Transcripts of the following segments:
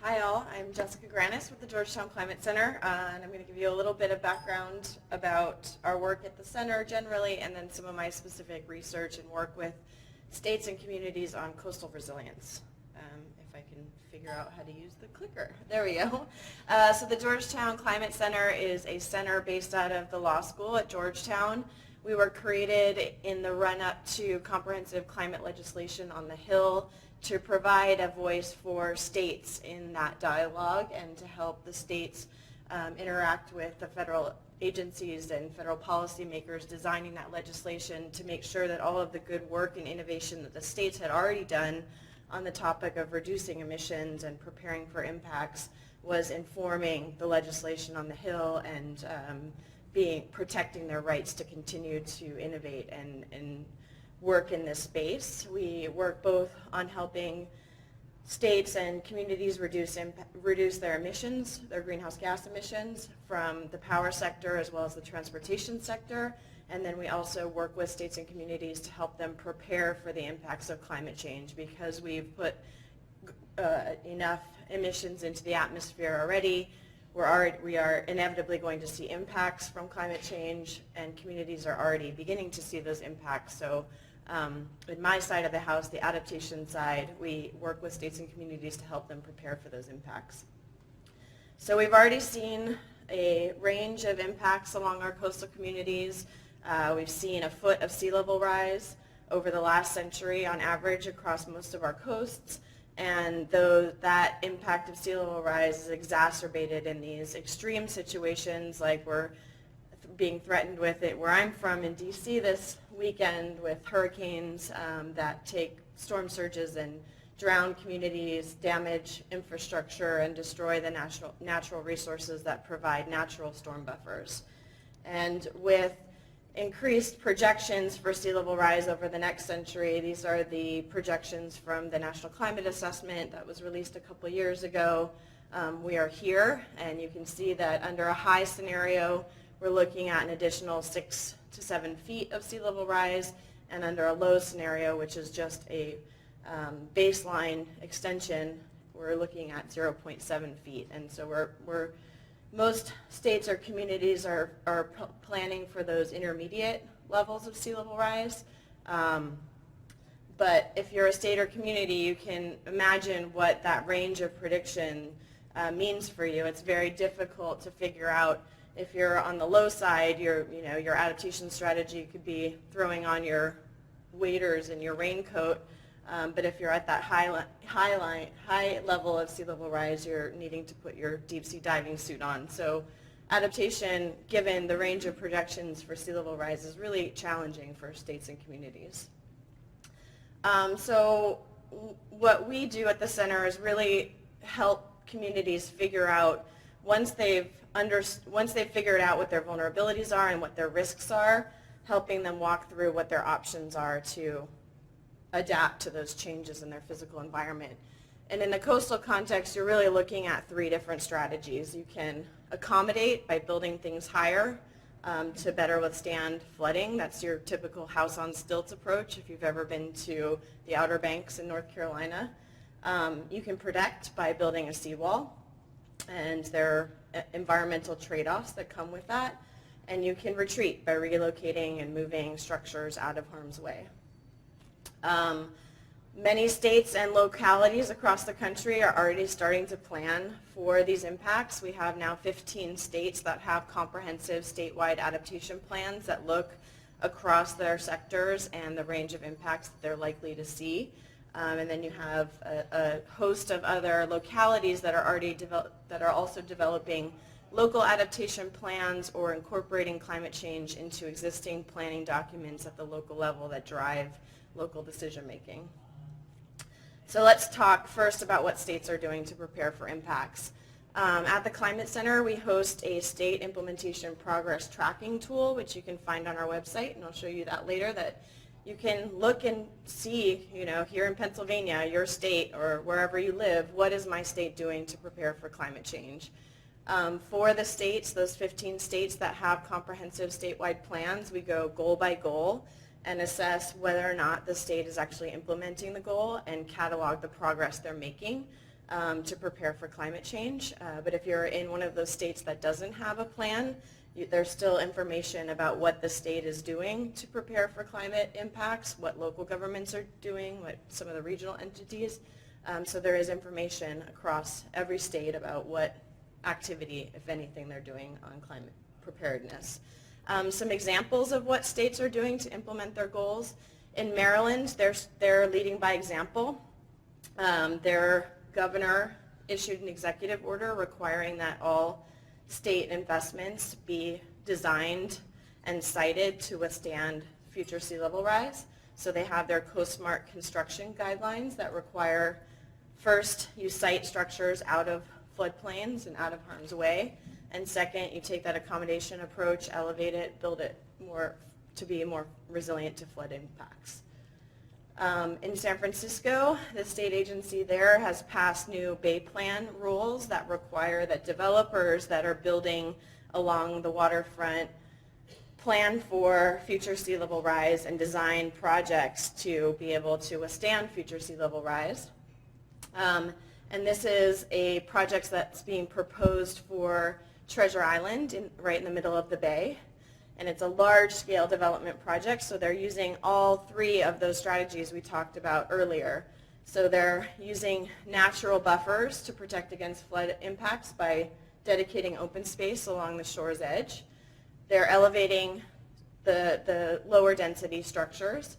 Hi all, I'm Jessica Granis with the Georgetown Climate Center, and I'm going to give you a little bit of background about our work at the center generally, and then some of my specific research and work with states and communities on coastal resilience. If I can figure out how to use the clicker. There we go. So the Georgetown Climate Center is a center based out of the law school at Georgetown. We were created in the run-up to comprehensive climate legislation on the Hill to provide a voice for states in that dialogue and to help the states interact with the federal agencies and federal policymakers designing that legislation to make sure that all of the good work and innovation that the states had already done on the topic of reducing emissions and preparing for impacts was informing the legislation on the Hill and protecting their rights to continue to innovate and work in this space. We work both on helping states and communities reduce their emissions, their greenhouse gas emissions from the power sector as well as the transportation sector. And then we also work with states and communities to help them prepare for the impacts of climate change because we've put enough emissions into the atmosphere already. We are inevitably going to see impacts from climate change, and communities are already beginning to see those impacts. So in my side of the house, the adaptation side, we work with states and communities to help them prepare for those impacts. So we've already seen a range of impacts along our coastal communities. We've seen a foot of sea level rise over the last century on average across most of our coasts. And though that impact of sea level rise is exacerbated in these extreme situations like we're being threatened with it where I'm from in DC this weekend with hurricanes that take storm surges and drown communities, damage infrastructure, and destroy the natural resources that provide natural storm buffers. And with increased projections for sea level rise over the next century, these are the projections from the National Climate Assessment that was released a couple years ago. We are here, and you can see that under a high scenario, we're looking at an additional 6 to 7 feet of sea level rise, and under a low scenario, which is just a baseline extension, we're looking at 0.7 feet. And so most states or communities are planning for those intermediate levels of sea level rise. But if you're a state or community, you can imagine what that range of prediction means for you. It's very difficult to figure out. If you're on the low side, your adaptation strategy could be throwing on your waders and your raincoat. But if you're at that high level of sea level rise, you're needing to put your deep sea diving suit on. So adaptation, given the range of projections for sea level rise, is really challenging for states and communities. So what we do at the center is really help communities figure out, once they've figured out what their vulnerabilities are and what their risks are, helping them walk through what their options are to adapt to those changes in their physical environment. And in the coastal context, you're really looking at 3 different strategies. You can accommodate by building things higher to better withstand flooding. That's your typical house on stilts approach if you've ever been to the Outer Banks in North Carolina. You can protect by building a seawall, and there are environmental trade-offs that come with that. And you can retreat by relocating and moving structures out of harm's way. Many states and localities across the country are already starting to plan for these impacts. We have now 15 states that have comprehensive statewide adaptation plans that look across their sectors and the range of impacts that they're likely to see. And then you have a host of other localities that are also developing local adaptation plans or incorporating climate change into existing planning documents at the local level that drive local decision making. So let's talk first about what states are doing to prepare for impacts. At the Climate Center, we host a state implementation progress tracking tool, which you can find on our website, and I'll show you that later, that you can look and see, here in Pennsylvania, your state, or wherever you live, what is my state doing to prepare for climate change? For the states, those 15 states that have comprehensive statewide plans, we go goal by goal and assess whether or not the state is actually implementing the goal and catalog the progress they're making. to prepare for climate change. But if you're in one of those states that doesn't have a plan, there's still information about what the state is doing to prepare for climate impacts, what local governments are doing, what some of the regional entities. So there is information across every state about what activity, if anything, they're doing on climate preparedness. Some examples of what states are doing to implement their goals. In Maryland, they're leading by example. Their governor issued an executive order requiring that all state investments be designed and sited to withstand future sea level rise. So they have their co-smart construction guidelines that require, first, you site structures out of floodplains and out of harm's way, and second, you take that accommodation approach, elevate it, build it more to be more resilient to flood impacts. In San Francisco, the state agency there has passed new Bay Plan rules that require that developers that are building along the waterfront plan for future sea level rise and design projects to be able to withstand future sea level rise. And this is a project that's being proposed for Treasure Island, right in the middle of the bay. And it's a large-scale development project, so they're using all three of those strategies we talked about earlier. So they're using natural buffers to protect against flood impacts by dedicating open space along the shore's edge. They're elevating the lower density structures,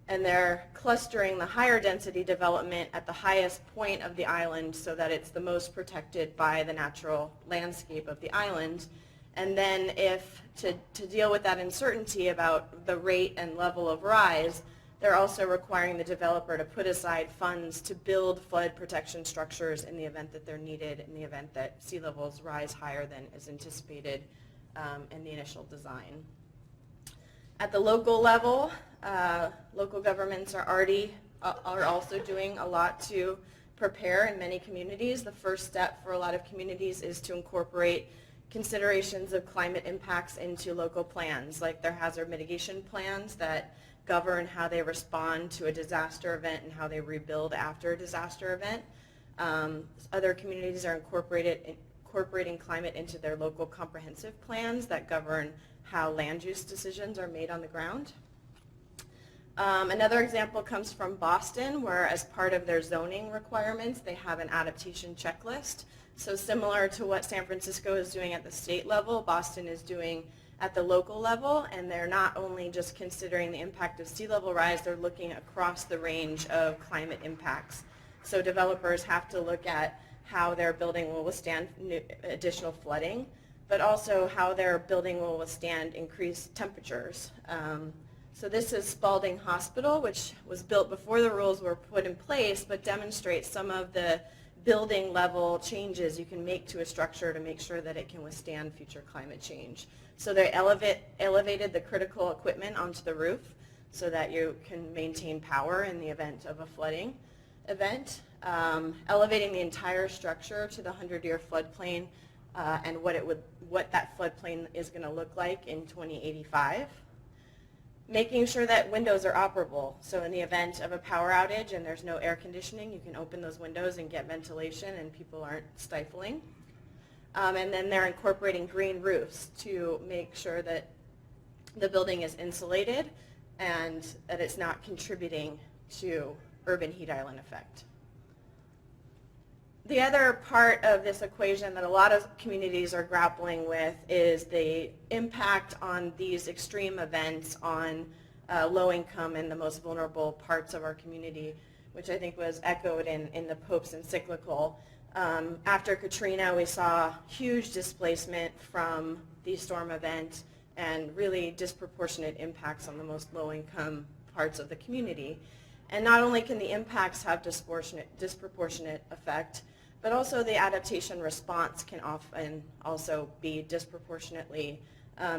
and they're clustering the higher density development at the highest point of the island so that it's the most protected by the natural landscape of the island. And then to deal with that uncertainty about the rate and level of rise, they're also requiring the developer to put aside funds to build flood protection structures in the event that they're needed, in the event that sea levels rise higher than is anticipated in the initial design. At the local level, local governments are also doing a lot to prepare in many communities. The first step for a lot of communities is to incorporate considerations of climate impacts into local plans, like their hazard mitigation plans that govern how they respond to a disaster event and how they rebuild after a disaster event. Other communities are incorporating climate into their local comprehensive plans that govern how land use decisions are made on the ground. Another example comes from Boston, where as part of their zoning requirements, they have an adaptation checklist. So similar to what San Francisco is doing at the state level, Boston is doing at the local level, and they're not only just considering the impact of sea level rise, they're looking across the range of climate impacts. So developers have to look at how their building will withstand additional flooding, but also how their building will withstand increased temperatures. So this is Spalding Hospital, which was built before the rules were put in place, but demonstrates some of the building level changes you can make to a structure to make sure that it can withstand future climate change. So they elevated the critical equipment onto the roof so that you can maintain power in the event of a flooding event, elevating the entire structure to the 100-year floodplain and what that floodplain is going to look like in 2085. Making sure that windows are operable. So in the event of a power outage and there's no air conditioning, you can open those windows and get ventilation and people aren't stifling. And then they're incorporating green roofs to make sure that the building is insulated and that it's not contributing to urban heat island effect. The other part of this equation that a lot of communities are grappling with is the impact on these extreme events on low income and the most vulnerable parts of our community, which I think was echoed in the Pope's encyclical. After Katrina, we saw huge displacement from the storm event and really disproportionate impacts on the most low income parts of the community. And not only can the impacts have disproportionate effect, but also the adaptation response can often also be disproportionately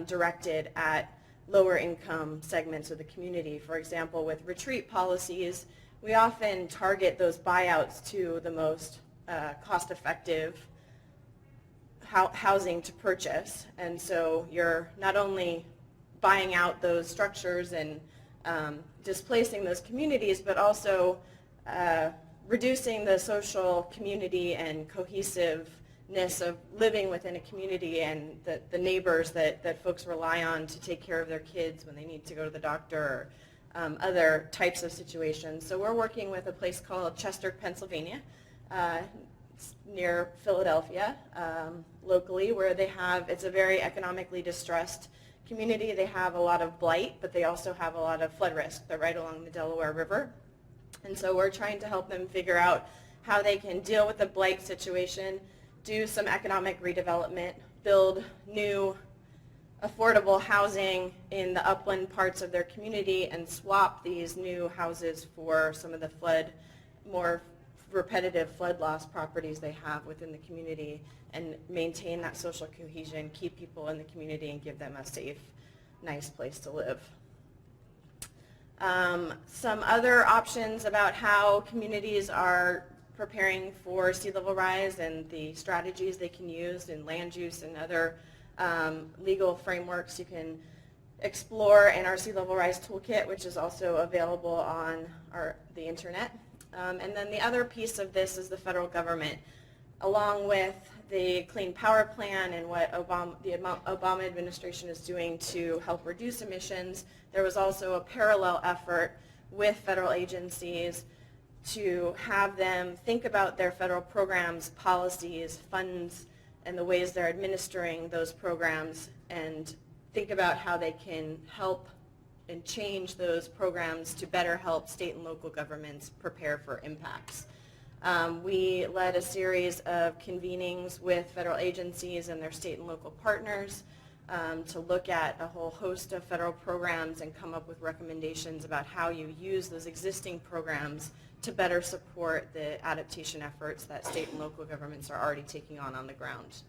directed at lower income segments of the community. For example, with retreat policies, we often target those buyouts to the most cost-effective housing to purchase. And so you're not only buying out those structures and displacing those communities, but also reducing the social community and cohesiveness of living within a community and the neighbors that folks rely on to take care of their kids when they need to go to the doctor or other types of situations. So we're working with a place called Chester, Pennsylvania, near Philadelphia, locally, where they have, it's a very economically distressed community. They have a lot of blight, but they also have a lot of flood risk. They're right along the Delaware River. And so we're trying to help them figure out how they can deal with the blight situation, do some economic redevelopment, build new affordable housing in the upland parts of their community, and swap these new houses for some of the more repetitive flood loss properties they have within the community, and maintain that social cohesion, keep people in the community, and give them a safe, nice place to live. Some other options about how communities are preparing for sea level rise and the strategies they can use in land use and other legal frameworks you can explore in our Sea Level Rise Toolkit, which is also available on the internet. And then the other piece of this is the federal government, along with the Clean Power Plan and what the Obama administration is doing to help reduce emissions. There was also a parallel effort with federal agencies to have them think about their federal programs, policies, funds, and the ways they're administering those programs, and think about how they can help and change those programs to better help state and local governments prepare for impacts. We led a series of convenings with federal agencies and their state and local partners to look at a whole host of federal programs and come up with recommendations about how you use those existing programs to better support the adaptation efforts that state and local governments are already taking on the ground.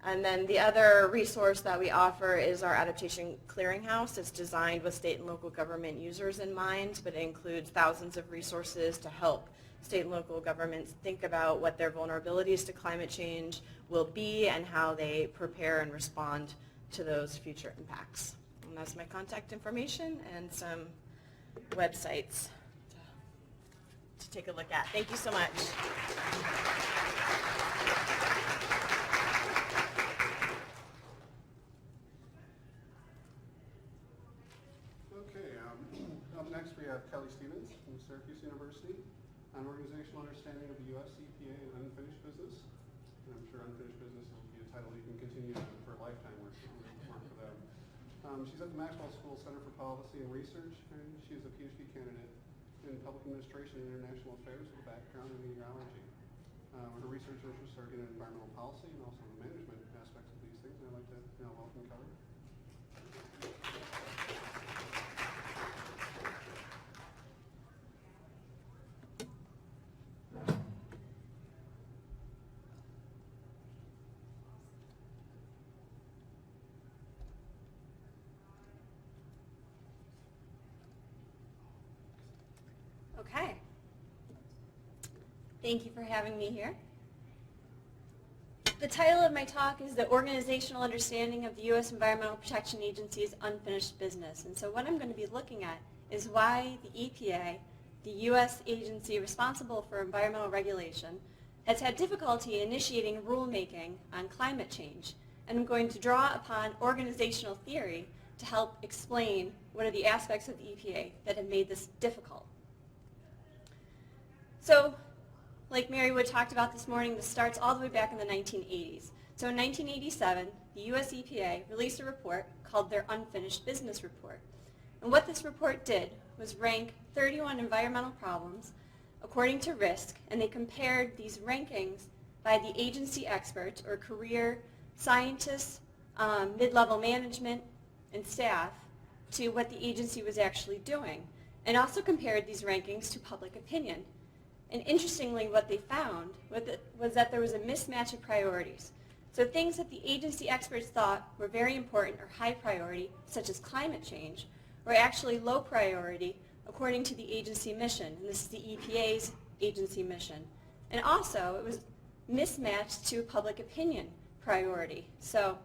And then the other resource that we offer is our Adaptation Clearinghouse. It's designed with state and local government users in mind, but it includes thousands of resources to help state and local governments think about what their vulnerabilities to climate change will be and how they prepare and respond to those future impacts. And that's my contact information and some websites to take a look at. Thank you so much. Up next we have Kelly Stevens from Syracuse University on organizational understanding of the U.S. EPA and unfinished business. And I'm sure unfinished business will be a title you can continue for a lifetime work for them. She's at the Maxwell School Center for Policy and Research, and she is a PhD candidate in public administration and international affairs with a background in meteorology. Her research interests are in environmental policy and also the management aspects of these things. And I'd like to welcome Kelly. Okay. Thank you for having me here. The title of my talk is The Organizational Understanding of the U.S. Environmental Protection Agency's Unfinished Business. And so what I'm going to be looking at is why the EPA, the U.S. agency responsible for environmental regulation, has had difficulty initiating rulemaking on climate change. And I'm going to draw upon organizational theory to help explain what are the aspects of the EPA that have made this difficult. So, like Mary Wood talked about this morning, this starts all the way back in the 1980s. So in 1987, the US EPA released a report called their Unfinished Business Report. And what this report did was rank 31 environmental problems according to risk, and they compared these rankings by the agency experts or career scientists, mid-level management, and staff to what the agency was actually doing, and also compared these rankings to public opinion. And interestingly, what they found was that there was a mismatch of priorities. So things that the agency experts thought were very important or high priority, such as climate change, were actually low priority according to the agency mission. And this is the EPA's agency mission. And also, it was mismatched to public opinion priority. So,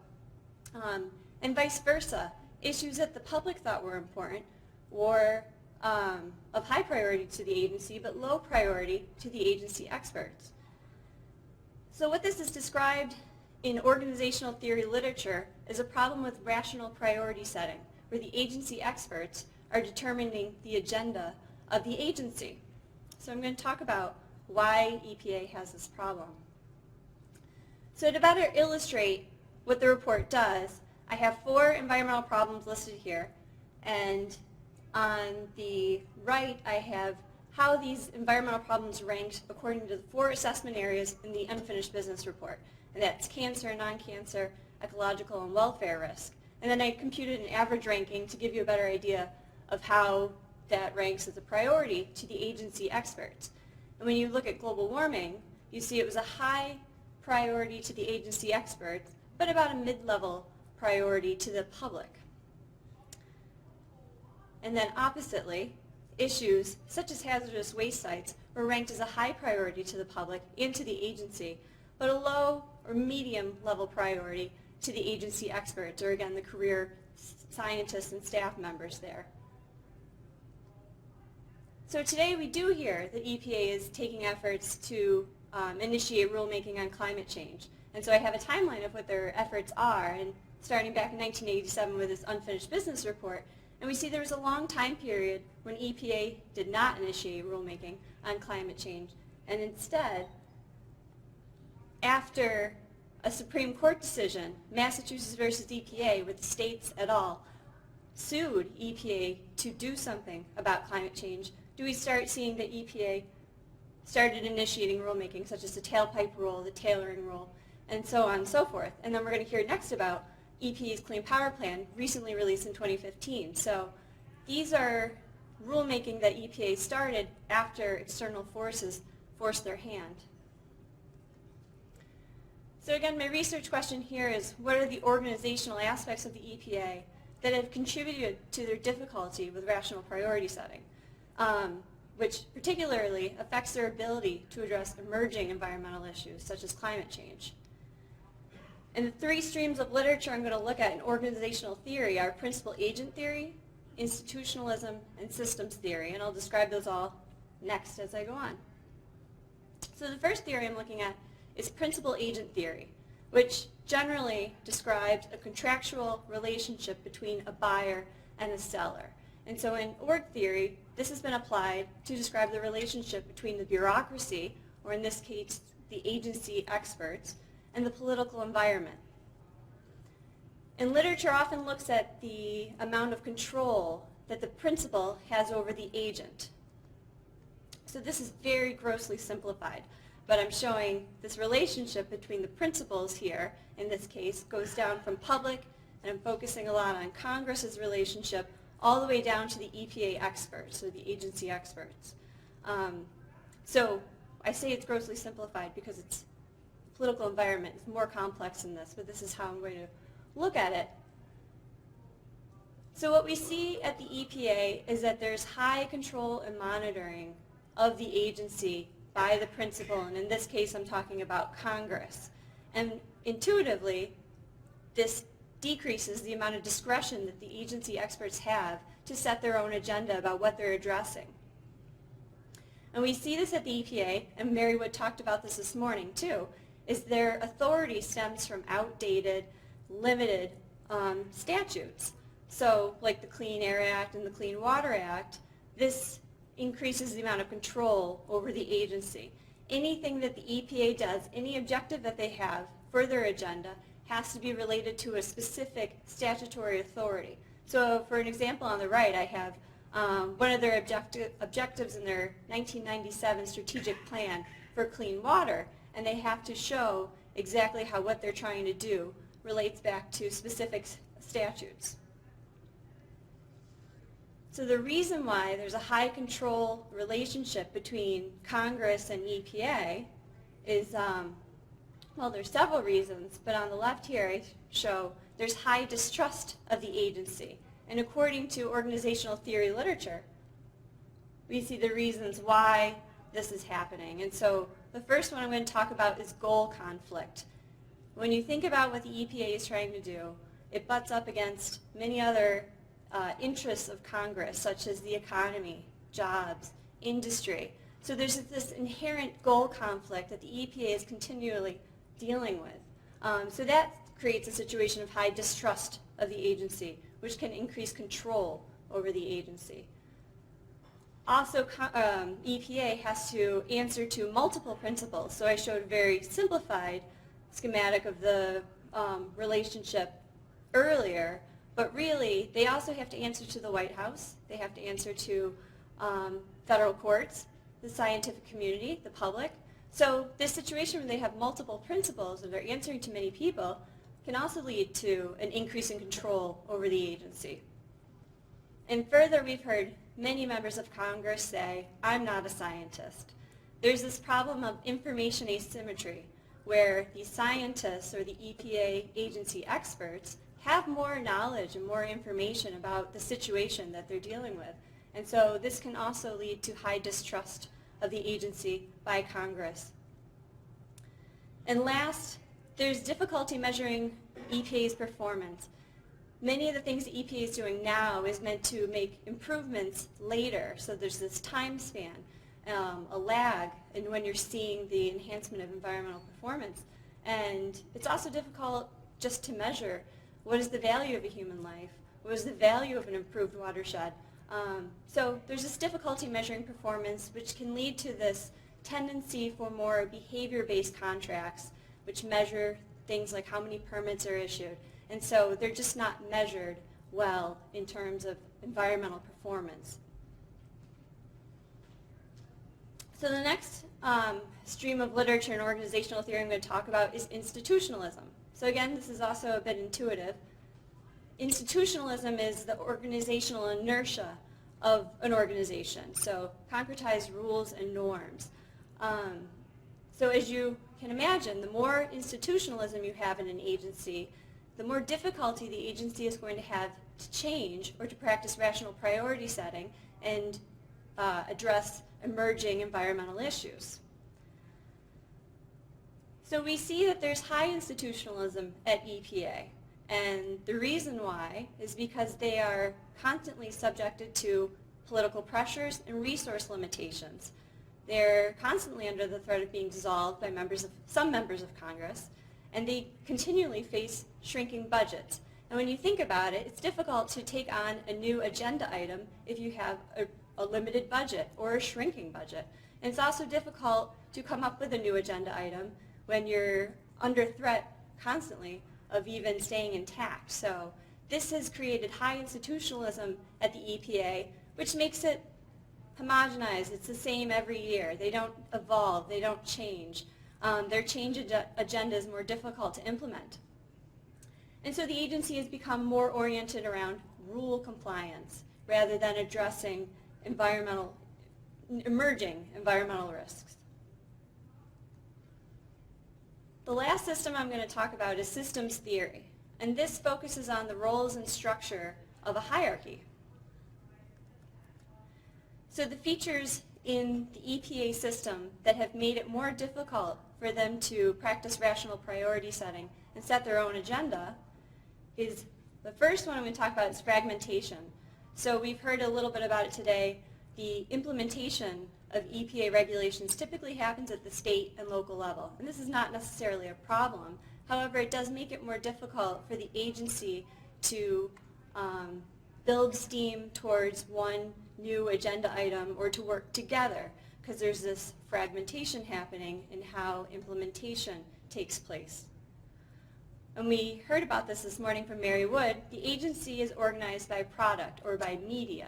and vice versa. Issues that the public thought were important were of high priority to the agency, but low priority to the agency experts. So what this is described in organizational theory literature is a problem with rational priority setting, where the agency experts are determining the agenda of the agency. So I'm going to talk about why EPA has this problem. So to better illustrate what the report does, I have 4 environmental problems listed here, and on the right I have how these environmental problems ranked according to the 4 assessment areas in the unfinished business report, and that's cancer, non-cancer, ecological, and welfare risk. And then I computed an average ranking to give you a better idea of how that ranks as a priority to the agency experts. And when you look at global warming, you see it was a high priority to the agency experts, but about a mid-level priority to the public. And then oppositely, issues such as hazardous waste sites were ranked as a high priority to the public and to the agency, but a low or medium level priority to the agency experts, or again, the career scientists and staff members there. So today we do hear that EPA is taking efforts to initiate rulemaking on climate change. And so I have a timeline of what their efforts are, and starting back in 1987 with this unfinished business report, and we see there was a long time period when EPA did not initiate rulemaking on climate change, and instead, after a Supreme Court decision, Massachusetts versus EPA, with the states et al., sued EPA to do something about climate change, do we start seeing that EPA started initiating rulemaking, such as the tailpipe rule, the tailoring rule, and so on and so forth. And then we're going to hear next about EPA's Clean Power Plan, recently released in 2015. So these are rulemaking that EPA started after external forces forced their hand. So again, my research question here is, what are the organizational aspects of the EPA that have contributed to their difficulty with rational priority setting, which particularly affects their ability to address emerging environmental issues such as climate change? And the 3 streams of literature I'm going to look at in organizational theory are principal-agent theory, institutionalism, and systems theory, and I'll describe those all next as I go on. So the first theory I'm looking at is principal-agent theory, which generally describes a contractual relationship between a buyer and a seller. And so in org theory, this has been applied to describe the relationship between the bureaucracy, or in this case, the agency experts, and the political environment. And literature often looks at the amount of control that the principal has over the agent. So this is very grossly simplified, but I'm showing this relationship between the principals here, in this case, goes down from public, and I'm focusing a lot on Congress's relationship, all the way down to the EPA experts, or the agency experts. So I say it's grossly simplified because it's political environment is more complex than this, but this is how I'm going to look at it. So what we see at the EPA is that there's high control and monitoring of the agency by the principal, and in this case I'm talking about Congress. And intuitively, this decreases the amount of discretion that the agency experts have to set their own agenda about what they're addressing. And we see this at the EPA, and Mary Wood talked about this morning too, is their authority stems from outdated, limited statutes. So like the Clean Air Act and the Clean Water Act, this increases the amount of control over the agency. Anything that the EPA does, any objective that they have for their agenda, has to be related to a specific statutory authority. So for an example on the right, I have one of their objectives in their 1997 strategic plan for clean water, and they have to show exactly how what they're trying to do relates back to specific statutes. So the reason why there's a high control relationship between Congress and EPA is, well, there's several reasons, but on the left here I show there's high distrust of the agency. And according to organizational theory literature, we see the reasons why this is happening. And so the first one I'm going to talk about is goal conflict. When you think about what the EPA is trying to do, it butts up against many other interests of Congress, such as the economy, jobs, industry. So there's this inherent goal conflict that the EPA is continually dealing with. So that creates a situation of high distrust of the agency, which can increase control over the agency. Also, EPA has to answer to multiple principles. So I showed a very simplified schematic of the relationship earlier, but really they also have to answer to the White House, they have to answer to federal courts, the scientific community, the public. So this situation where they have multiple principles and they're answering to many people can also lead to an increase in control over the agency. And further, we've heard many members of Congress say, I'm not a scientist. There's this problem of information asymmetry, where the scientists or the EPA agency experts have more knowledge and more information about the situation that they're dealing with. And so this can also lead to high distrust of the agency by Congress. And last, there's difficulty measuring EPA's performance. Many of the things the EPA is doing now is meant to make improvements later. So there's this time span, a lag in when you're seeing the enhancement of environmental performance. And it's also difficult just to measure what is the value of a human life, what is the value of an improved watershed. So there's this difficulty measuring performance, which can lead to this tendency for more behavior-based contracts, which measure things like how many permits are issued. And so they're just not measured well in terms of environmental performance. So the next stream of literature and organizational theory I'm going to talk about is institutionalism. So again, this is also a bit intuitive. Institutionalism is the organizational inertia of an organization, so concretized rules and norms. So as you can imagine, the more institutionalism you have in an agency, the more difficulty the agency is going to have to change or to practice rational priority setting and address emerging environmental issues. So we see that there's high institutionalism at EPA, and the reason why is because they are constantly subjected to political pressures and resource limitations. They're constantly under the threat of being dissolved by some members of Congress, and they continually face shrinking budgets. And when you think about it, it's difficult to take on a new agenda item if you have a limited budget or a shrinking budget. And it's also difficult to come up with a new agenda item when you're under threat constantly of even staying intact. So this has created high institutionalism at the EPA, which makes it homogenized. It's the same every year. They don't evolve. They don't change. Their change agenda is more difficult to implement. And so the agency has become more oriented around rule compliance rather than addressing emerging environmental risks. The last system I'm going to talk about is systems theory, and this focuses on the roles and structure of a hierarchy. So the features in the EPA system that have made it more difficult for them to practice rational priority setting and set their own agenda is, the first one I'm going to talk about is fragmentation. So we've heard a little bit about it today. The implementation of EPA regulations typically happens at the state and local level. And this is not necessarily a problem. However, it does make it more difficult for the agency to build steam towards one new agenda item or to work together, because there's this fragmentation happening in how implementation takes place. And we heard about this morning from Mary Wood. The agency is organized by product or by media.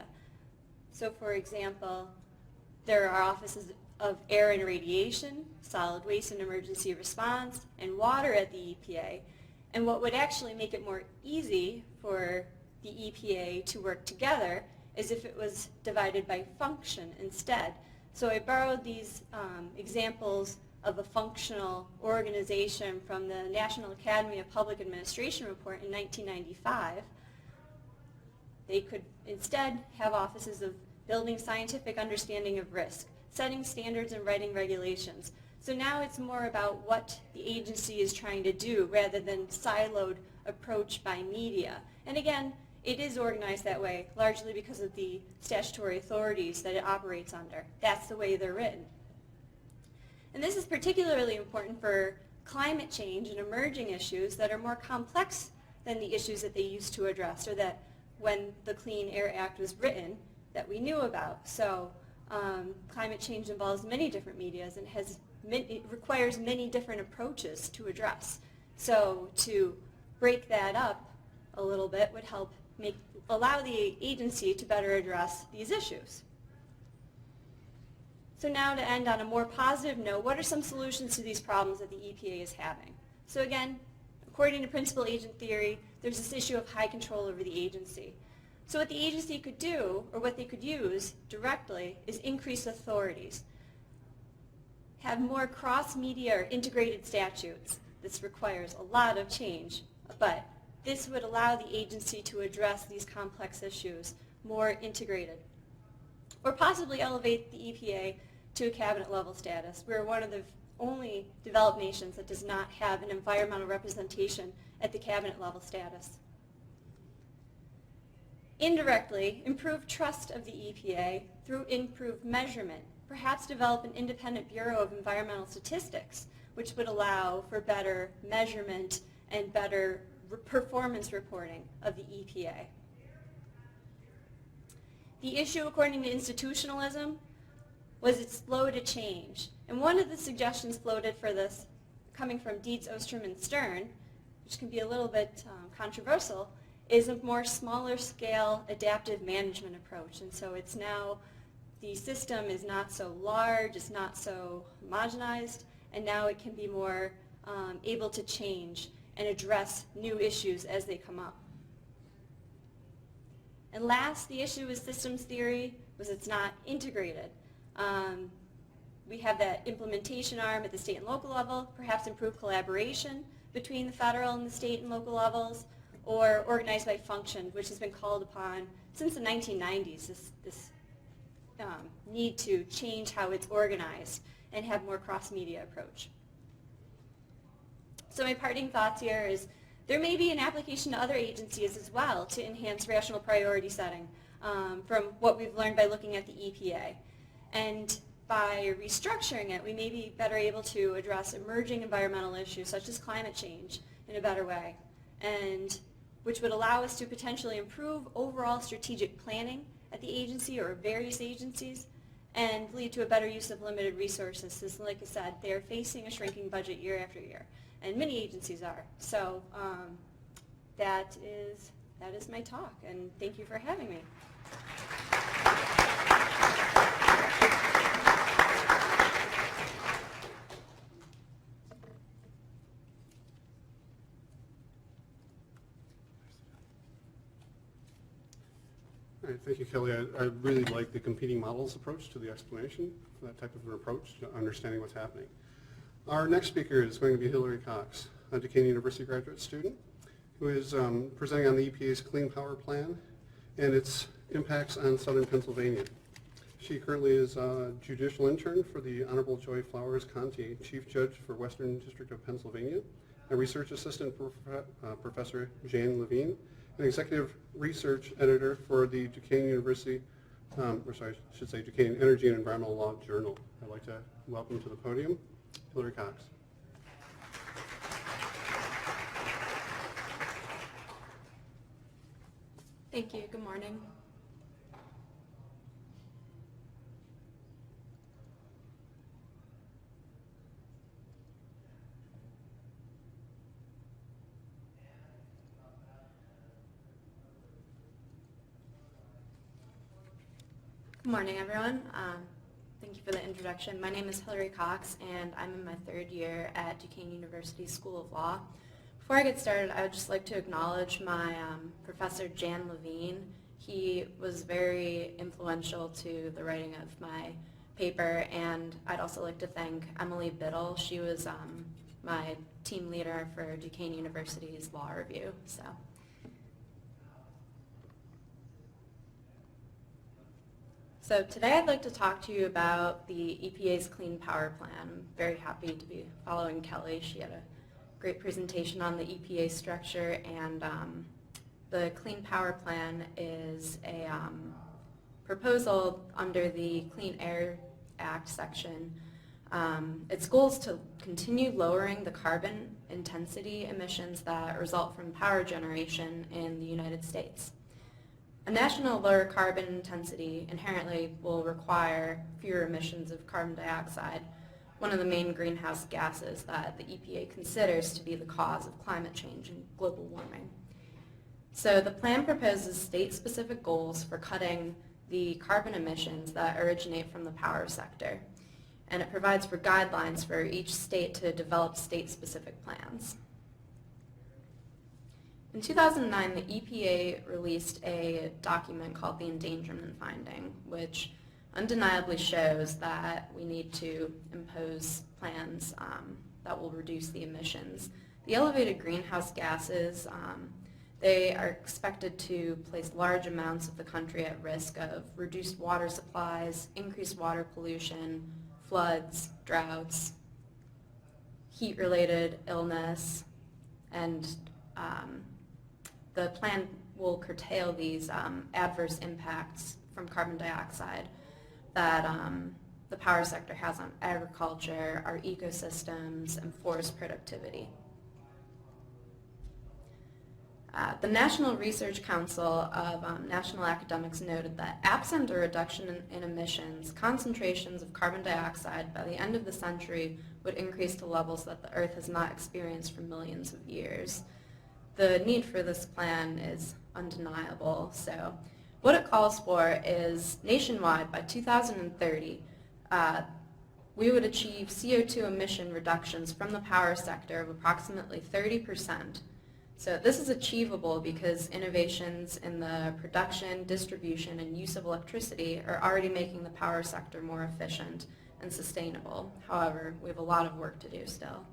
So for example, there are offices of air and radiation, solid waste and emergency response, and water at the EPA. And what would actually make it more easy for the EPA to work together is if it was divided by function instead. So I borrowed these examples of a functional organization from the National Academy of Public Administration report in 1995. They could instead have offices of building scientific understanding of risk, setting standards and writing regulations. So now it's more about what the agency is trying to do rather than siloed approach by media. And again, it is organized that way, largely because of the statutory authorities that it operates under. That's the way they're written. And this is particularly important for climate change and emerging issues that are more complex than the issues that they used to address, or that when the Clean Air Act was written that we knew about. So climate change involves many different medias and it requires many different approaches to address. So to break that up a little bit would help allow the agency to better address these issues. So now to end on a more positive note, what are some solutions to these problems that the EPA is having? So again, according to principal agent theory, there's this issue of high control over the agency. So what the agency could do, or what they could use directly, is increase authorities. Have more cross-media or integrated statutes. This requires a lot of change, but this would allow the agency to address these complex issues more integrated. Or possibly elevate the EPA to a cabinet level status. We're one of the only developed nations that does not have an environmental representation at the cabinet level status. Indirectly, improve trust of the EPA through improved measurement. Perhaps develop an independent Bureau of Environmental Statistics, which would allow for better measurement and better performance reporting of the EPA. The issue, according to institutionalism, was it's slow to change. And one of the suggestions floated for this, coming from Dietz, Ostrom, and Stern, which can be a little bit controversial, is a more smaller scale adaptive management approach. And so it's now, the system is not so large, it's not so homogenized, and now it can be more able to change and address new issues as they come up. And last, the issue with systems theory was it's not integrated. We have that implementation arm at the state and local level, perhaps improve collaboration between the federal and the state and local levels, or organized by function, which has been called upon since the 1990s, this need to change how it's organized and have more cross-media approach. So my parting thoughts here is there may be an application to other agencies as well to enhance rational priority setting from what we've learned by looking at the EPA. And by restructuring it, we may be better able to address emerging environmental issues such as climate change in a better way, and which would allow us to potentially improve overall strategic planning at the agency or various agencies and lead to a better use of limited resources, since, like I said, they are facing a shrinking budget year after year, and many agencies are. So that is my talk, and thank you for having me. All right, thank you, Kelly. I really like the competing models approach to the explanation, for that type of an approach to understanding what's happening. Our next speaker is going to be Hillary Cox, a Duquesne University graduate student, who is presenting on the EPA's Clean Power Plan and its impacts on southern Pennsylvania. She currently is a judicial intern for the Honorable Joy Flowers Conte, Chief Judge for Western District of Pennsylvania, a research assistant Professor Jane Levine, an executive research editor for the Duquesne University, Duquesne Energy and Environmental Law Journal. I'd like to welcome to the podium Hillary Cox. Thank you. Good morning. Good morning, everyone. Thank you for the introduction. My name is Hillary Cox, and I'm in my third year at Duquesne University School of Law. Before I get started, I would just like to acknowledge my Professor Jan Levine. He was very influential to the writing of my paper, and I'd also like to thank Emily Biddle. She was my team leader for Duquesne University's Law Review. So today I'd like to talk to you about the EPA's Clean Power Plan. I'm very happy to be following Kelly. She had a great presentation on the EPA structure and the Clean Power Plan is a proposal under the Clean Air Act section. Its goal is to continue lowering the carbon intensity emissions that result from power generation in the United States. A national lower carbon intensity inherently will require fewer emissions of carbon dioxide, one of the main greenhouse gases that the EPA considers to be the cause of climate change and global warming. So the plan proposes state-specific goals for cutting the carbon emissions that originate from the power sector, and it provides for guidelines for each state to develop state-specific plans. In 2009, the EPA released a document called the Endangerment Finding, which undeniably shows that we need to impose plans that will reduce the emissions. The elevated greenhouse gases, they are expected to place large amounts of the country at risk of reduced water supplies, increased water pollution, floods, droughts, heat-related illness, and the plan will curtail these adverse impacts from carbon dioxide that the power sector has on agriculture, our ecosystems, and forest productivity. The National Research Council of National Academics noted that absent a reduction in emissions, concentrations of carbon dioxide by the end of the century would increase to levels that the Earth has not experienced for millions of years. The need for this plan is undeniable. So what it calls for is nationwide by 2030, we would achieve CO2 emission reductions from the power sector of approximately 30%. So this is achievable because innovations in the production, distribution, and use of electricity are already making the power sector more efficient and sustainable. However, we have a lot of work to do still.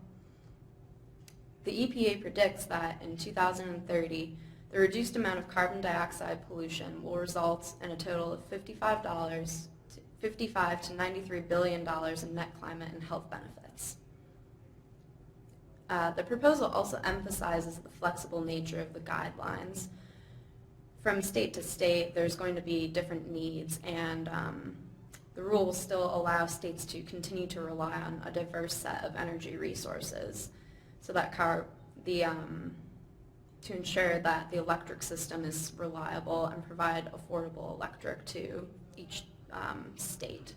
The EPA predicts that in 2030, the reduced amount of carbon dioxide pollution will result in a total of $55 to $93 billion in net climate and health benefits. The proposal also emphasizes the flexible nature of the guidelines. From state to state, there's going to be different needs, and the rule will still allow states to continue to rely on a diverse set of energy resources, so that to ensure that the electric system is reliable and provide affordable electric to each state.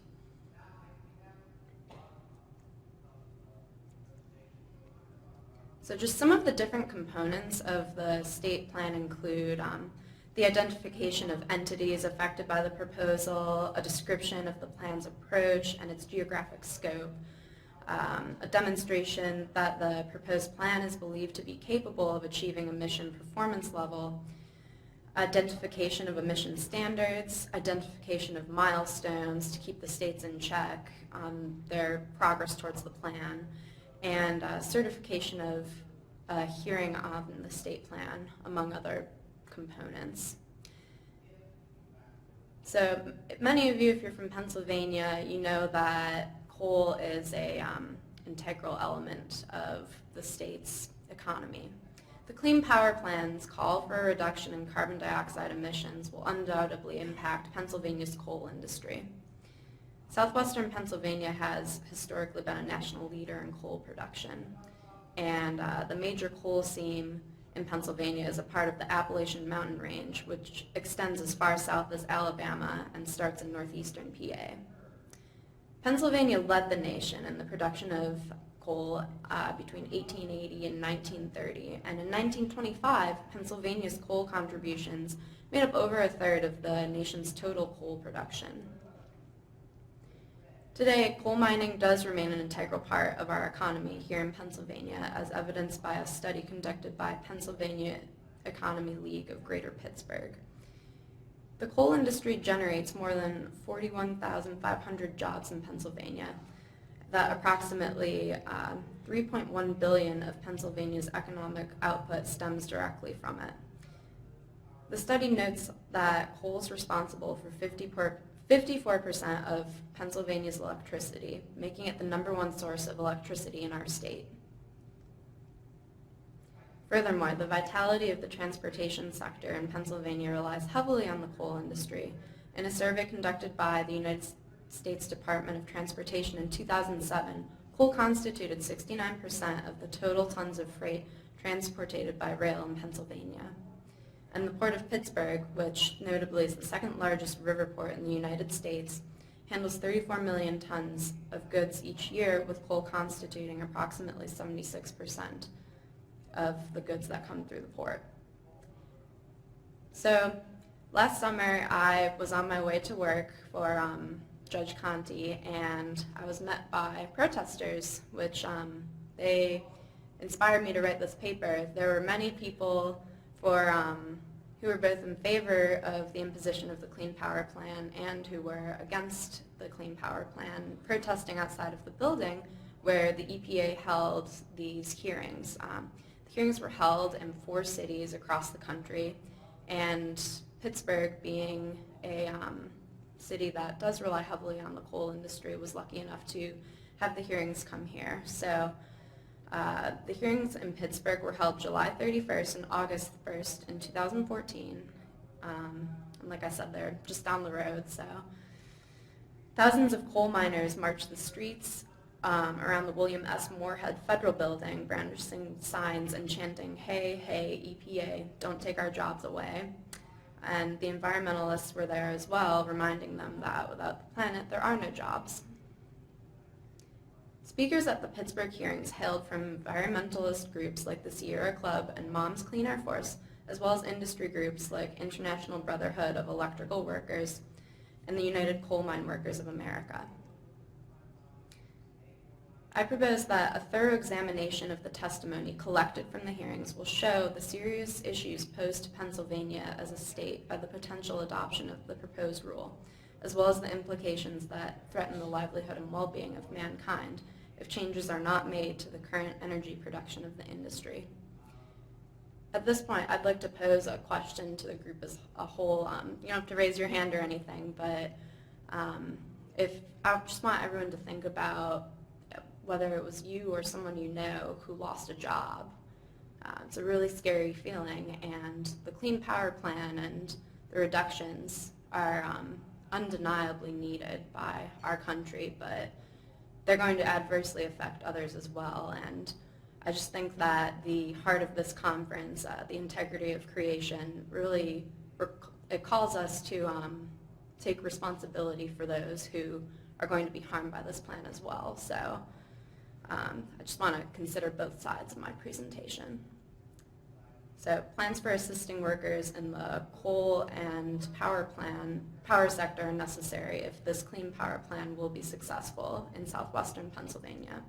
So just some of the different components of the state plan include the identification of entities affected by the proposal, a description of the plan's approach and its geographic scope, a demonstration that the proposed plan is believed to be capable of achieving emission performance level, identification of emission standards, identification of milestones to keep the states in check on their progress towards the plan, and certification of a hearing on the state plan, among other components. So many of you, if you're from Pennsylvania, you know that coal is a integral element of the state's economy. The Clean Power Plan's call for a reduction in carbon dioxide emissions will undoubtedly impact Pennsylvania's coal industry. Southwestern Pennsylvania has historically been a national leader in coal production, and the major coal seam in Pennsylvania is a part of the Appalachian Mountain Range, which extends as far south as Alabama and starts in northeastern PA. Pennsylvania led the nation in the production of coal between 1880 and 1930, and in 1925, Pennsylvania's coal contributions made up over a third of the nation's total coal production. Today, coal mining does remain an integral part of our economy here in Pennsylvania, as evidenced by a study conducted by Pennsylvania Economy League of Greater Pittsburgh. The coal industry generates more than 41,500 jobs in Pennsylvania, that approximately 3.1 billion of Pennsylvania's economic output stems directly from it. The study notes that coal is responsible for 54% of Pennsylvania's electricity, making it the #1 source of electricity in our state. Furthermore, the vitality of the transportation sector in Pennsylvania relies heavily on the coal industry. In a survey conducted by the United States Department of Transportation in 2007, coal constituted 69% of the total tons of freight transported by rail in Pennsylvania. And the Port of Pittsburgh, which notably is the second largest river port in the United States, handles 34 million tons of goods each year, with coal constituting approximately 76% of the goods that come through the port. So last summer I was on my way to work for Judge Conti, and I was met by protesters, which they inspired me to write this paper. There were many people who were both in favor of the imposition of the Clean Power Plan and who were against the Clean Power Plan, protesting outside of the building where the EPA held these hearings. The hearings were held in 4 cities across the country, and Pittsburgh, being a city that does rely heavily on the coal industry, was lucky enough to have the hearings come here. So the hearings in Pittsburgh were held July 31st and August 1st in 2014. And like I said, they're just down the road. So thousands of coal miners marched the streets around the William S. Moorhead Federal Building, brandishing signs and chanting, "Hey, hey, EPA, don't take our jobs away." And the environmentalists were there as well, reminding them that without the planet, there are no jobs. Speakers at the Pittsburgh hearings hailed from environmentalist groups like the Sierra Club and Moms Clean Air Force, as well as industry groups like International Brotherhood of Electrical Workers and the United Coal Mine Workers of America. I propose that a thorough examination of the testimony collected from the hearings will show the serious issues posed to Pennsylvania as a state by the potential adoption of the proposed rule, as well as the implications that threaten the livelihood and well-being of mankind if changes are not made to the current energy production of the industry. At this point, I'd like to pose a question to the group as a whole. You don't have to raise your hand or anything, but I just want everyone to think about whether it was you or someone you know who lost a job. It's a really scary feeling, and the Clean Power Plan and the reductions are undeniably needed by our country, but they're going to adversely affect others as well. And I just think that the heart of this conference, the integrity of creation, really it calls us to take responsibility for those who are going to be harmed by this plan as well. So I just want to consider both sides of my presentation. So plans for assisting workers in the coal and power sector are necessary if this Clean Power Plan will be successful in southwestern Pennsylvania.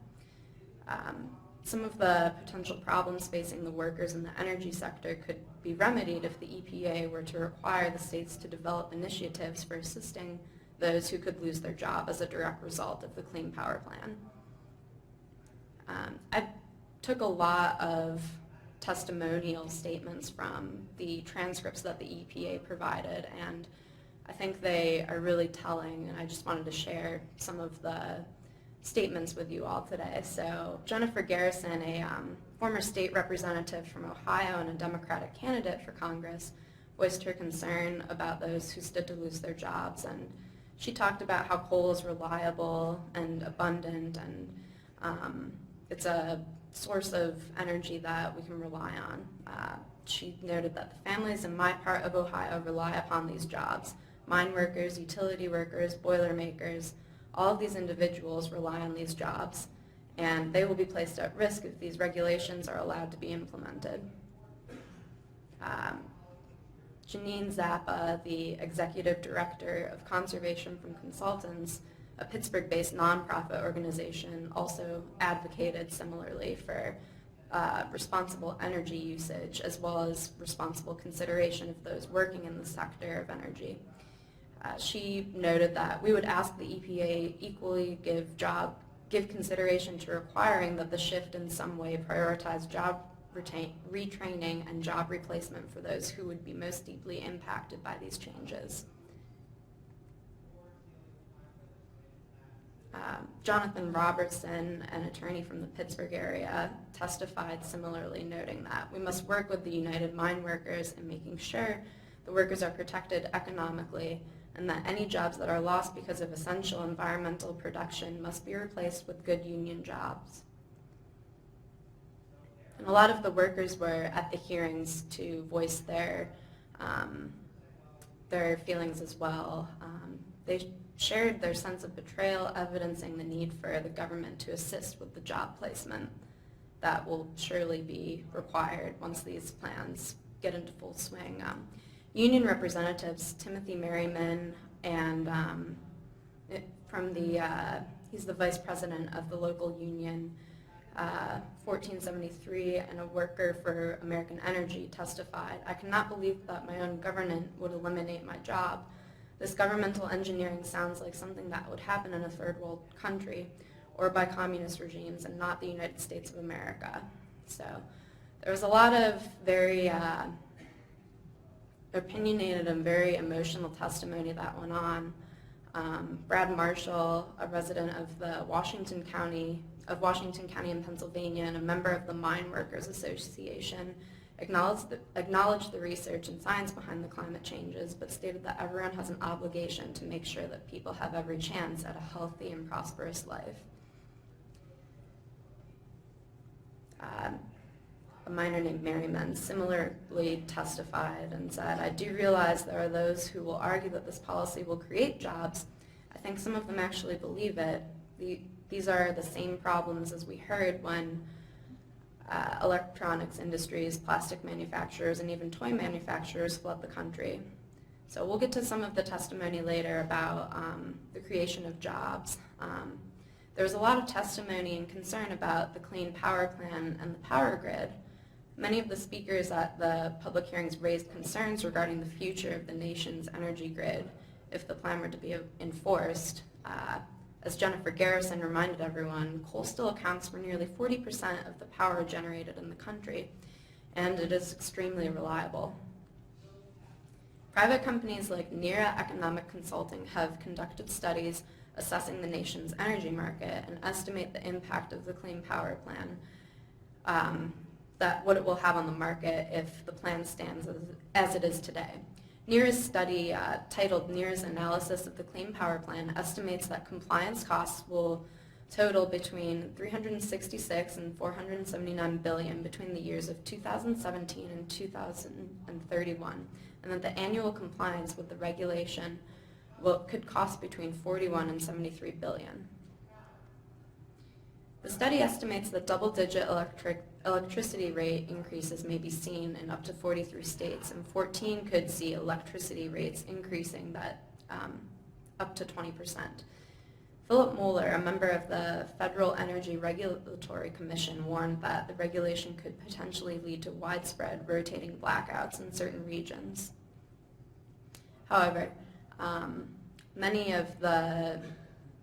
Some of the potential problems facing the workers in the energy sector could be remedied if the EPA were to require the states to develop initiatives for assisting those who could lose their job as a direct result of the Clean Power Plan. I took a lot of testimonial statements from the transcripts that the EPA provided, and I think they are really telling, and I just wanted to share some of the statements with you all today. So Jennifer Garrison, a former state representative from Ohio and a Democratic candidate for Congress, voiced her concern about those who stood to lose their jobs, and she talked about how coal is reliable and abundant, and it's a source of energy that we can rely on. She noted that the families in my part of Ohio rely upon these jobs. Mine workers, utility workers, boiler makers, all of these individuals rely on these jobs, and they will be placed at risk if these regulations are allowed to be implemented. Janine Zappa, the executive director of Conservation from Consultants, a Pittsburgh-based nonprofit organization, also advocated similarly for responsible energy usage as well as responsible consideration of those working in the sector of energy. She noted that we would ask the EPA equally give consideration to requiring that the shift in some way prioritize job retraining and job replacement for those who would be most deeply impacted by these changes. Jonathan Robertson, an attorney from the Pittsburgh area, testified similarly, noting that we must work with the United Mine Workers in making sure the workers are protected economically, and that any jobs that are lost because of essential environmental production must be replaced with good union jobs. And a lot of the workers were at the hearings to voice their feelings as well. They shared their sense of betrayal, evidencing the need for the government to assist with the job placement that will surely be required once these plans get into full swing. Union representatives Timothy Merriman and he's the vice president of the local union 1473, and a worker for American Energy testified, "I cannot believe that my own government would eliminate my job. This governmental engineering sounds like something that would happen in a third world country or by communist regimes and not the United States of America." So there was a lot of very opinionated and very emotional testimony that went on. Brad Marshall, a resident of Washington County in Pennsylvania and a member of the Mine Workers Association, acknowledged the research and science behind the climate changes, but stated that everyone has an obligation to make sure that people have every chance at a healthy and prosperous life. A miner named Merriman similarly testified and said, "I do realize there are those who will argue that this policy will create jobs. I think some of them actually believe it. These are the same problems as we heard when electronics industries, plastic manufacturers, and even toy manufacturers fled the country." So we'll get to some of the testimony later about the creation of jobs. There was a lot of testimony and concern about the Clean Power Plan and the power grid. Many of the speakers at the public hearings raised concerns regarding the future of the nation's energy grid if the plan were to be enforced. As Jennifer Garrison reminded everyone, coal still accounts for nearly 40% of the power generated in the country, and it is extremely reliable. Private companies like NERA Economic Consulting have conducted studies assessing the nation's energy market and estimate the impact of the Clean Power Plan, what it will have on the market if the plan stands as it is today. NERA's study, titled NERA's Analysis of the Clean Power Plan, estimates that compliance costs will total between $366 and $479 billion between the years of 2017 and 2031, and that the annual compliance with the regulation could cost between $41 and $73 billion. The study estimates that double-digit electricity rate increases may be seen in up to 43 states, and 14 could see electricity rates increasing up to 20%. Philip Moeller, a member of the Federal Energy Regulatory Commission, warned that the regulation could potentially lead to widespread rotating blackouts in certain regions. However, many of the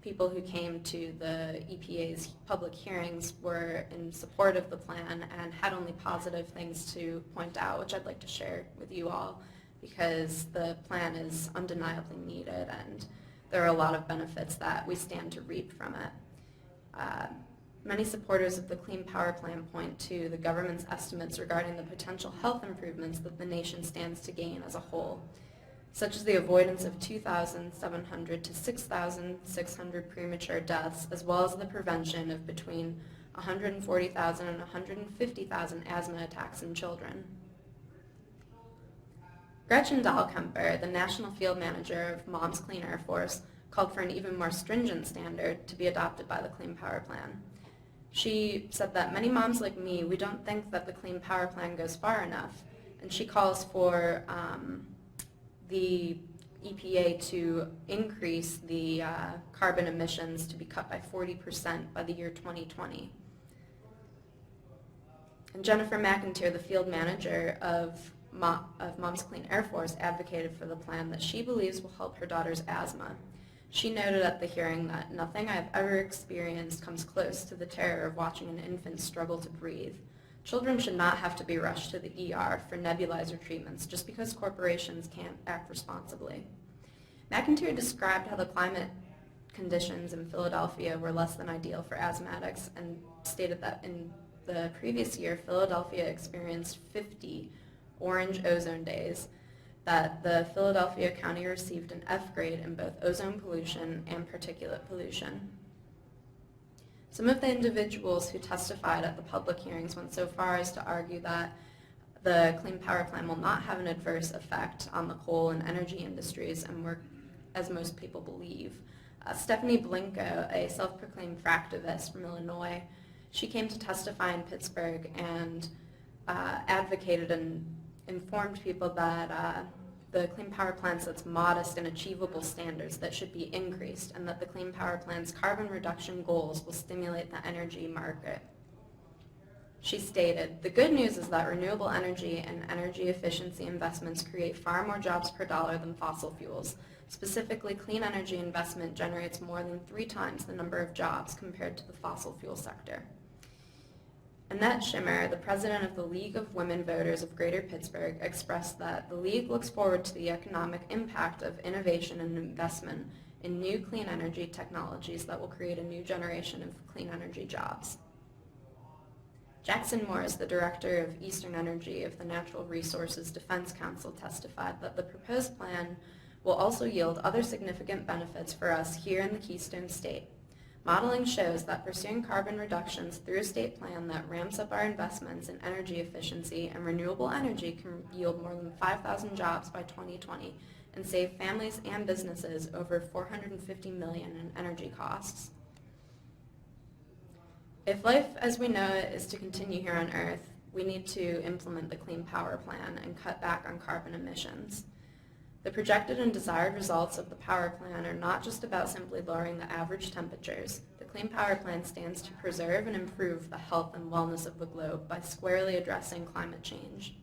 people who came to the EPA's public hearings were in support of the plan and had only positive things to point out, which I'd like to share with you all, because the plan is undeniably needed and there are a lot of benefits that we stand to reap from it. Many supporters of the Clean Power Plan point to the government's estimates regarding the potential health improvements that the nation stands to gain as a whole, such as the avoidance of 2,700 to 6,600 premature deaths, as well as the prevention of between 140,000 and 150,000 asthma attacks in children. Gretchen Dahlkemper, the National Field Manager of Mom's Clean Air Force, called for an even more stringent standard to be adopted by the Clean Power Plan. She said that many moms like me, we don't think that the Clean Power Plan goes far enough, and she calls for the EPA to increase the carbon emissions to be cut by 40% by the year 2020. And Jennifer McIntyre, the field manager of Mom's Clean Air Force, advocated for the plan that she believes will help her daughter's asthma. She noted at the hearing that nothing I've ever experienced comes close to the terror of watching an infant struggle to breathe. Children should not have to be rushed to the ER for nebulizer treatments just because corporations can't act responsibly. McIntyre described how the climate conditions in Philadelphia were less than ideal for asthmatics, and stated that in the previous year, Philadelphia experienced 50 orange ozone days, that the Philadelphia County received an F grade in both ozone pollution and particulate pollution. Some of the individuals who testified at the public hearings went so far as to argue that the Clean Power Plan will not have an adverse effect on the coal and energy industries, and work as most people believe. Stephanie Blinko, a self-proclaimed fractivist from Illinois, she came to testify in Pittsburgh and advocated and informed people that the Clean Power Plan sets modest and achievable standards that should be increased, and that the Clean Power Plan's carbon reduction goals will stimulate the energy market. She stated, "The good news is that renewable energy and energy efficiency investments create far more jobs per dollar than fossil fuels. Specifically, clean energy investment generates more than 3 times the number of jobs compared to the fossil fuel sector." Annette Schimmer, the president of the League of Women Voters of Greater Pittsburgh, expressed that the League looks forward to the economic impact of innovation and investment in new clean energy technologies that will create a new generation of clean energy jobs. Jackson Morris, the director of Eastern Energy of the Natural Resources Defense Council, testified that the proposed plan will also yield other significant benefits for us here in the Keystone State. Modeling shows that pursuing carbon reductions through a state plan that ramps up our investments in energy efficiency and renewable energy can yield more than 5,000 jobs by 2020 and save families and businesses over $450 million in energy costs. If life as we know it is to continue here on Earth, we need to implement the Clean Power Plan and cut back on carbon emissions. The projected and desired results of the power plan are not just about simply lowering the average temperatures. The Clean Power Plan stands to preserve and improve the health and wellness of the globe by squarely addressing climate change.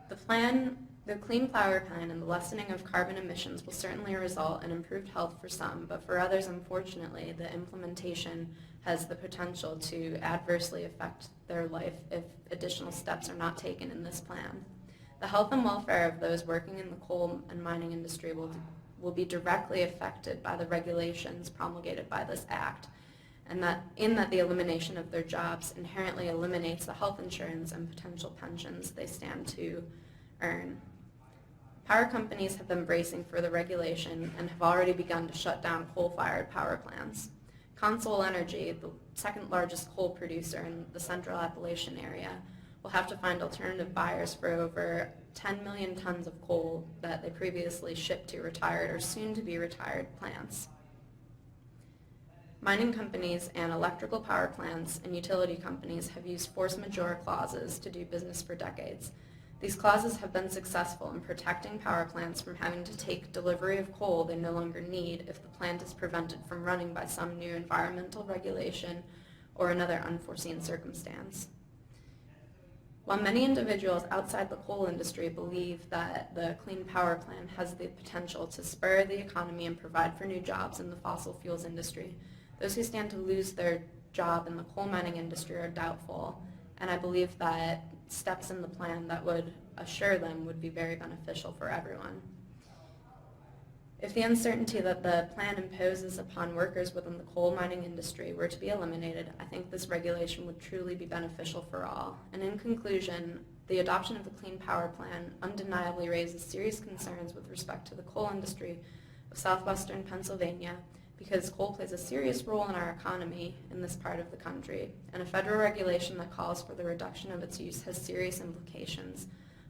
The Clean Power Plan and the lessening of carbon emissions will certainly result in improved health for some, but for others, unfortunately, the implementation has the potential to adversely affect their life if additional steps are not taken in this plan. The health and welfare of those working in the coal and mining industry will be directly affected by the regulations promulgated by this act, and that the elimination of their jobs inherently eliminates the health insurance and potential pensions they stand to earn. Power companies have been bracing for the regulation and have already begun to shut down coal-fired power plants. Consol Energy, the second largest coal producer in the Central Appalachian area, will have to find alternative buyers for over 10 million tons of coal that they previously shipped to retired or soon-to-be retired plants. Mining companies and electrical power plants and utility companies have used force majeure clauses to do business for decades. These clauses have been successful in protecting power plants from having to take delivery of coal they no longer need if the plant is prevented from running by some new environmental regulation or another unforeseen circumstance. While many individuals outside the coal industry believe that the Clean Power Plan has the potential to spur the economy and provide for new jobs in the fossil fuels industry, those who stand to lose their job in the coal mining industry are doubtful, and I believe that steps in the plan that would assure them would be very beneficial for everyone. If the uncertainty that the plan imposes upon workers within the coal mining industry were to be eliminated, I think this regulation would truly be beneficial for all. And in conclusion, the adoption of the Clean Power Plan undeniably raises serious concerns with respect to the coal industry of southwestern Pennsylvania, because coal plays a serious role in our economy in this part of the country, and a federal regulation that calls for the reduction of its use has serious implications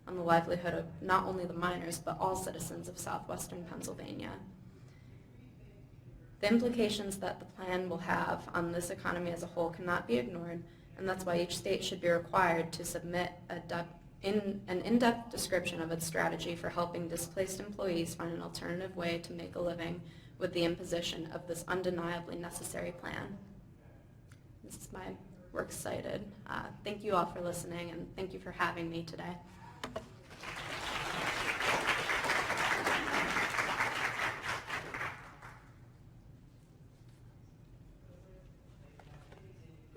on the livelihood of not only the miners, but all citizens of southwestern Pennsylvania. The implications that the plan will have on this economy as a whole cannot be ignored, and that's why each state should be required to submit an in-depth description of its strategy for helping displaced employees find an alternative way to make a living with the imposition of this undeniably necessary plan. This is my works cited. Thank you all for listening, and thank you for having me today.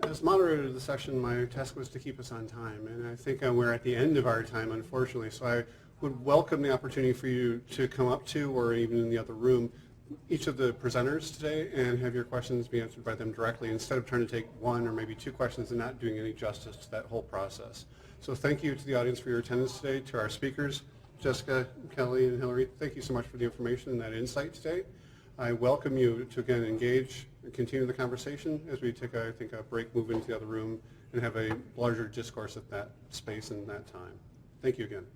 As moderator of the session, my task was to keep us on time, and I think we're at the end of our time, unfortunately, so I would welcome the opportunity for you to come up to, or even in the other room, each of the presenters today and have your questions be answered by them directly instead of trying to take one or maybe two questions and not doing any justice to that whole process. So thank you to the audience for your attendance today, to our speakers, Jessica, Kelly, and Hillary. Thank you so much for the information and that insight today. I welcome you to again engage and continue the conversation as we take, I think, a break, move into the other room, and have a larger discourse at that space and that time. Thank you again.